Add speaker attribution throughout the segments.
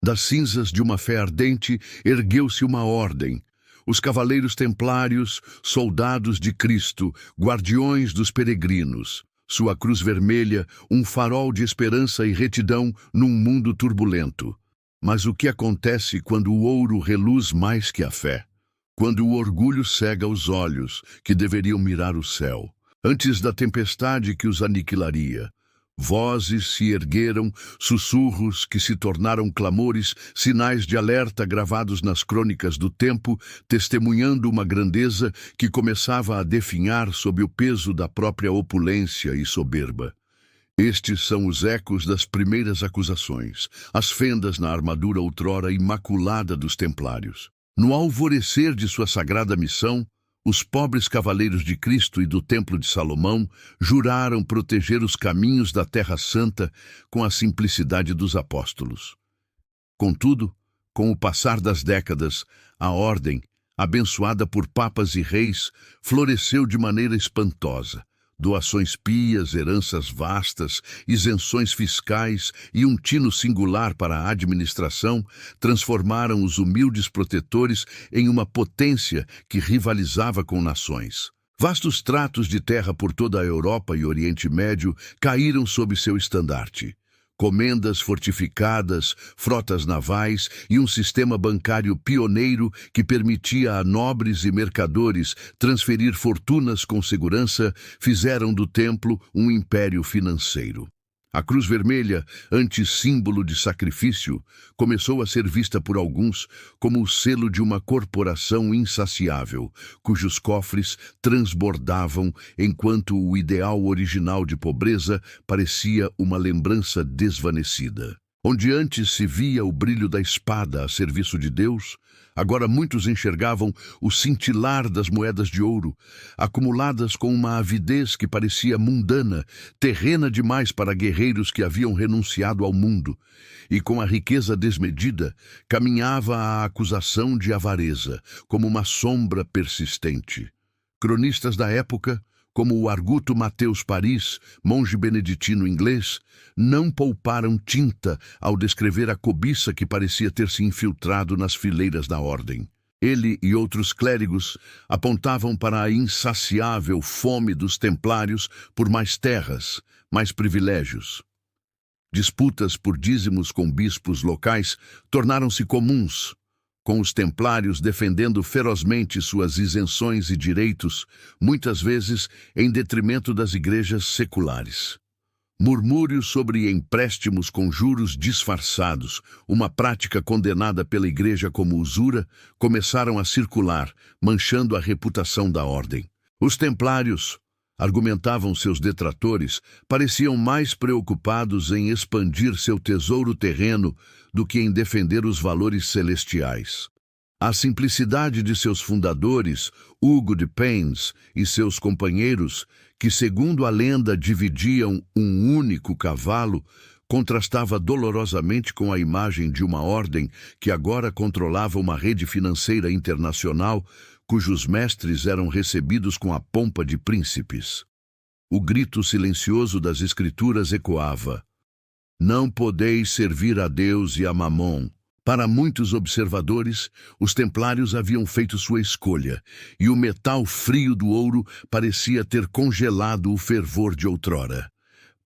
Speaker 1: Das cinzas de uma fé ardente ergueu-se uma ordem. Os cavaleiros templários, soldados de Cristo, guardiões dos peregrinos. Sua cruz vermelha, um farol de esperança e retidão num mundo turbulento. Mas o que acontece quando o ouro reluz mais que a fé? Quando o orgulho cega os olhos, que deveriam mirar o céu, antes da tempestade que os aniquilaria? Vozes se ergueram, sussurros que se tornaram clamores, sinais de alerta gravados nas crônicas do tempo, testemunhando uma grandeza que começava a definhar sob o peso da própria opulência e soberba. Estes são os ecos das primeiras acusações, as fendas na armadura outrora imaculada dos templários. No alvorecer de sua sagrada missão, os pobres cavaleiros de Cristo e do Templo de Salomão juraram proteger os caminhos da Terra Santa com a simplicidade dos apóstolos. Contudo, com o passar das décadas, a ordem, abençoada por papas e reis, floresceu de maneira espantosa. Doações pias, heranças vastas, isenções fiscais e um tino singular para a administração transformaram os humildes protetores em uma potência que rivalizava com nações. Vastos tratos de terra por toda a Europa e Oriente Médio caíram sob seu estandarte. Comendas fortificadas, frotas navais e um sistema bancário pioneiro que permitia a nobres e mercadores transferir fortunas com segurança fizeram do templo um império financeiro. A cruz vermelha, antissímbolo de sacrifício, começou a ser vista por alguns como o selo de uma corporação insaciável, cujos cofres transbordavam enquanto o ideal original de pobreza parecia uma lembrança desvanecida. Onde antes se via o brilho da espada a serviço de Deus, agora muitos enxergavam o cintilar das moedas de ouro, acumuladas com uma avidez que parecia mundana, terrena demais para guerreiros que haviam renunciado ao mundo, e com a riqueza desmedida, caminhava a acusação de avareza, como uma sombra persistente. Cronistas da época, como o arguto Mateus Paris, monge beneditino inglês, não pouparam tinta ao descrever a cobiça que parecia ter se infiltrado nas fileiras da ordem. Ele e outros clérigos apontavam para a insaciável fome dos templários por mais terras, mais privilégios. Disputas por dízimos com bispos locais tornaram-se comuns, com os templários defendendo ferozmente suas isenções e direitos, muitas vezes em detrimento das igrejas seculares. Murmúrios sobre empréstimos com juros disfarçados, uma prática condenada pela igreja como usura, começaram a circular, manchando a reputação da ordem. Os templários, argumentavam seus detratores, pareciam mais preocupados em expandir seu tesouro terreno do que em defender os valores celestiais. A simplicidade de seus fundadores, Hugo de Payens, e seus companheiros, que segundo a lenda dividiam um único cavalo, contrastava dolorosamente com a imagem de uma ordem que agora controlava uma rede financeira internacional, cujos mestres eram recebidos com a pompa de príncipes. O grito silencioso das escrituras ecoava: "Não podeis servir a Deus e a Mamon." Para muitos observadores, os templários haviam feito sua escolha, e o metal frio do ouro parecia ter congelado o fervor de outrora.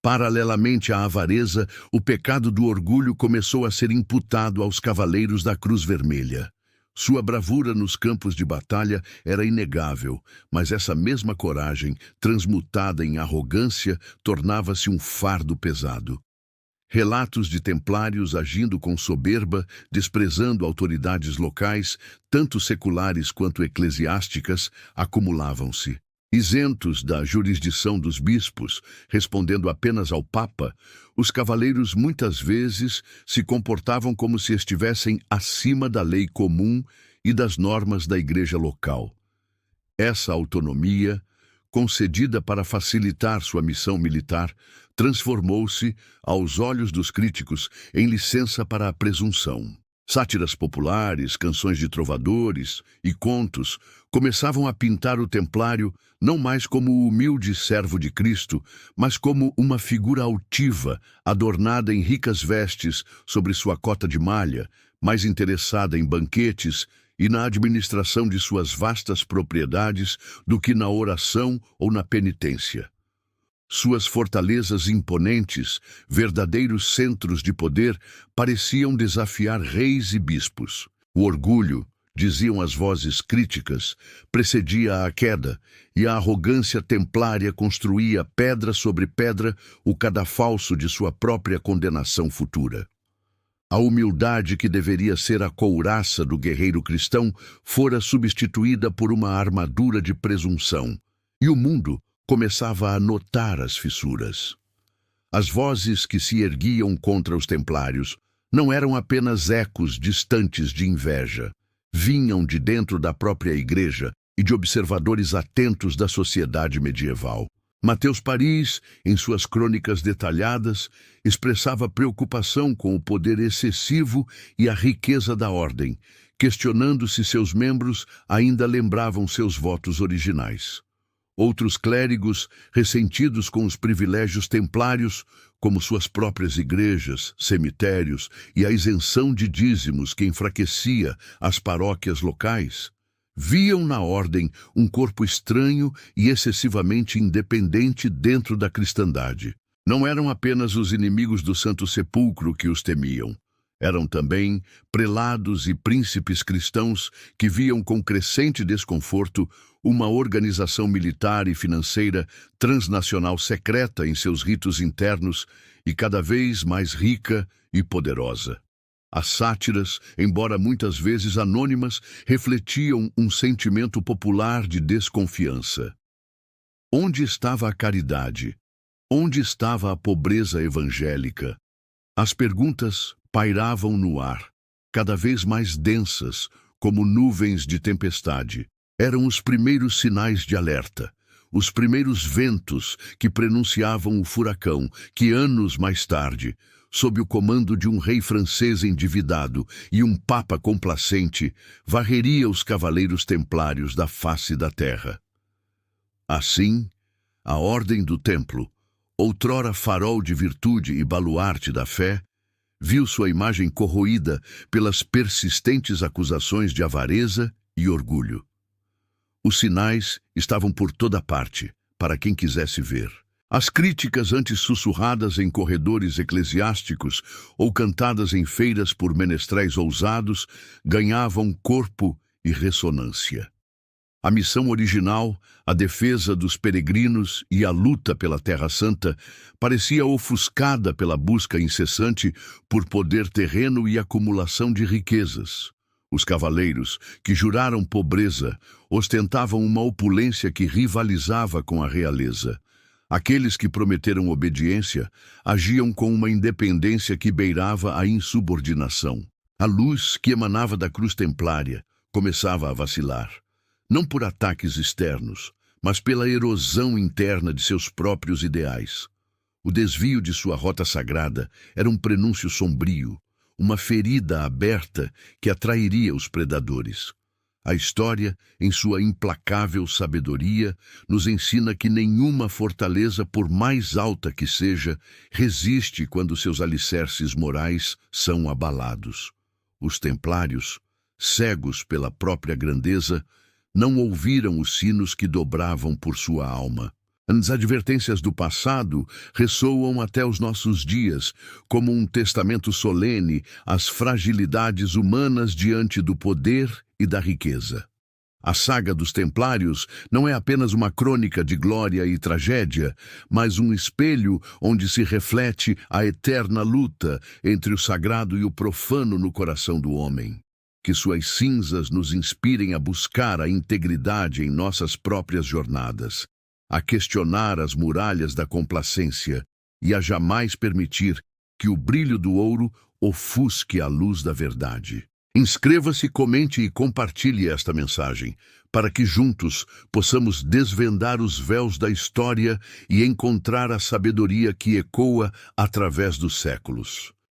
Speaker 1: Paralelamente à avareza, o pecado do orgulho começou a ser imputado aos cavaleiros da Cruz Vermelha. Sua bravura nos campos de batalha era inegável, mas essa mesma coragem, transmutada em arrogância, tornava-se um fardo pesado. Relatos de templários agindo com soberba, desprezando autoridades locais, tanto seculares quanto eclesiásticas, acumulavam-se. Isentos da jurisdição dos bispos, respondendo apenas ao Papa, os cavaleiros muitas vezes se comportavam como se estivessem acima da lei comum e das normas da igreja local. Essa autonomia, concedida para facilitar sua missão militar, transformou-se, aos olhos dos críticos, em licença para a presunção. Sátiras populares, canções de trovadores e contos começavam a pintar o templário não mais como o humilde servo de Cristo, mas como uma figura altiva, adornada em ricas vestes sobre sua cota de malha, mais interessada em banquetes e na administração de suas vastas propriedades do que na oração ou na penitência. Suas fortalezas imponentes, verdadeiros centros de poder, pareciam desafiar reis e bispos. O orgulho, diziam as vozes críticas, precedia a queda, e a arrogância templária construía pedra sobre pedra o cadafalso de sua própria condenação futura. A humildade que deveria ser a couraça do guerreiro cristão fora substituída por uma armadura de presunção, e o mundo começava a notar as fissuras. As vozes que se erguiam contra os templários não eram apenas ecos distantes de inveja, vinham de dentro da própria igreja e de observadores atentos da sociedade medieval. Mateus Paris, em suas crônicas detalhadas, expressava preocupação com o poder excessivo e a riqueza da ordem, questionando se seus membros ainda lembravam seus votos originais. Outros clérigos, ressentidos com os privilégios templários, como suas próprias igrejas, cemitérios e a isenção de dízimos que enfraquecia as paróquias locais, viam na ordem um corpo estranho e excessivamente independente dentro da cristandade. Não eram apenas os inimigos do Santo Sepulcro que os temiam. Eram também prelados e príncipes cristãos que viam com crescente desconforto uma organização militar e financeira transnacional secreta em seus ritos internos e cada vez mais rica e poderosa. As sátiras, embora muitas vezes anônimas, refletiam um sentimento popular de desconfiança. Onde estava a caridade? Onde estava a pobreza evangélica? As perguntas pairavam no ar, cada vez mais densas, como nuvens de tempestade. Eram os primeiros sinais de alerta, os primeiros ventos que prenunciavam o furacão que, anos mais tarde, sob o comando de um rei francês endividado e um papa complacente, varreria os cavaleiros templários da face da terra. Assim, a Ordem do Templo, outrora farol de virtude e baluarte da fé, viu sua imagem corroída pelas persistentes acusações de avareza e orgulho. Os sinais estavam por toda parte, para quem quisesse ver. As críticas antes sussurradas em corredores eclesiásticos ou cantadas em feiras por menestréis ousados ganhavam corpo e ressonância. A missão original, a defesa dos peregrinos e a luta pela Terra Santa parecia ofuscada pela busca incessante por poder terreno e acumulação de riquezas. Os cavaleiros, que juraram pobreza, ostentavam uma opulência que rivalizava com a realeza. Aqueles que prometeram obediência agiam com uma independência que beirava a insubordinação. A luz que emanava da cruz templária começava a vacilar, não por ataques externos, mas pela erosão interna de seus próprios ideais. O desvio de sua rota sagrada era um prenúncio sombrio, uma ferida aberta que atrairia os predadores. A história, em sua implacável sabedoria, nos ensina que nenhuma fortaleza, por mais alta que seja, resiste quando seus alicerces morais são abalados. Os templários, cegos pela própria grandeza, não ouviram os sinos que dobravam por sua alma. As advertências do passado ressoam até os nossos dias, como um testamento solene às fragilidades humanas diante do poder e da riqueza. A saga dos Templários não é apenas uma crônica de glória e tragédia, mas um espelho onde se reflete a eterna luta entre o sagrado e o profano no coração do homem. Que suas cinzas nos inspirem a buscar a integridade em nossas próprias jornadas, a questionar as muralhas da complacência e a jamais permitir que o brilho do ouro ofusque a luz da verdade. Inscreva-se, comente e compartilhe esta mensagem, para que juntos possamos desvendar os véus da história e encontrar a sabedoria que ecoa através dos séculos.